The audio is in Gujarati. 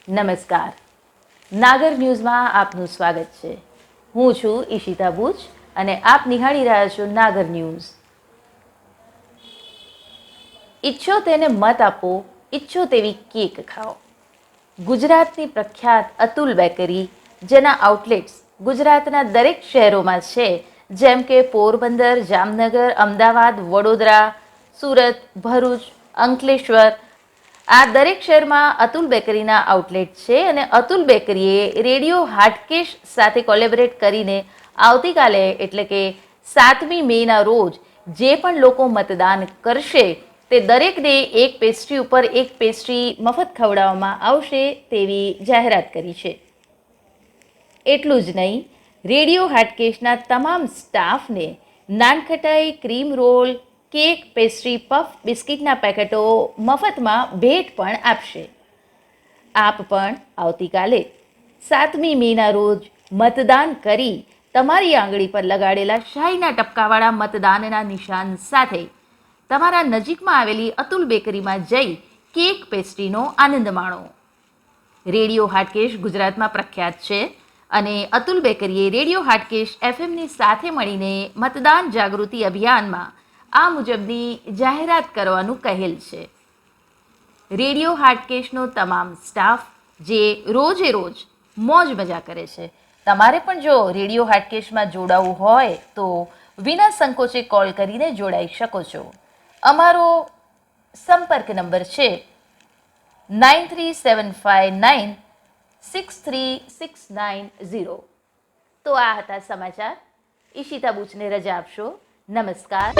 નમસ્કાર. નાગર ન્યૂઝમાં આપનું સ્વાગત છે. હું છું ઈશિતા બુચ અને આપ નિહાળી રહ્યા છો નાગર ન્યૂઝ. ઈચ્છો તેને મત આપો, ઈચ્છો તેવી કેક ખાઓ. ગુજરાતની પ્રખ્યાત અતુલ બેકરી, જેના આઉટલેટ્સ ગુજરાતના દરેક શહેરોમાં છે, જેમ કે પોરબંદર, જામનગર, અમદાવાદ, વડોદરા, સુરત, ભરૂચ, અંકલેશ્વર, આ દરેક શહેરમાં અતુલ બેકરીના આઉટલેટ છે અને અતુલ બેકરીએ રેડિયો હાટકેશ સાથે કોલેબરેટ કરીને આવતીકાલે એટલે કે 7મી મેના રોજ જે પણ લોકો મતદાન કરશે તે દરેકને એક પેસ્ટ્રી ઉપર એક પેસ્ટ્રી મફત ખવડાવવામાં આવશે તેવી જાહેરાત કરી છે. એટલું જ નહીં, રેડિયો હાટકેશના તમામ સ્ટાફને નાનખટાઈ, cream roll, cake, pastry, puff, બિસ્કિટના પેકેટો મફતમાં ભેટ પણ આપશે. આપ પણ આવતીકાલે 7મી મેના રોજ મતદાન કરી તમારી આંગળી પર લગાડેલા શાહીના ટપકાવાળા મતદાનના નિશાન સાથે તમારા નજીકમાં આવેલી અતુલ બેકરીમાં જઈ કેક પેસ્ટ્રીનો આનંદ માણો. રેડિયો હાટકેશ ગુજરાતમાં પ્રખ્યાત છે અને અતુલ બેકરીએ રેડિયો હાટકેશ એફએમની સાથે મળીને મતદાન જાગૃતિ અભિયાનમાં આ મુજબની જાહેરાત કરવાનું કહેલ છે. રેડિયો હાટકેશનો તમામ સ્ટાફ જે રોજે રોજ મોજ મજા કરે છે. તમારે પણ જો રેડિયો હાટકેશમાં જોડાવું હોય તો વિના સંકોચે કોલ કરીને જોડાઈ શકો છો. અમારો સંપર્ક નંબર છે 9375963690. તો આ હતા સમાચાર. ઈશિતા બુચને રજા આપશો. નમસ્કાર.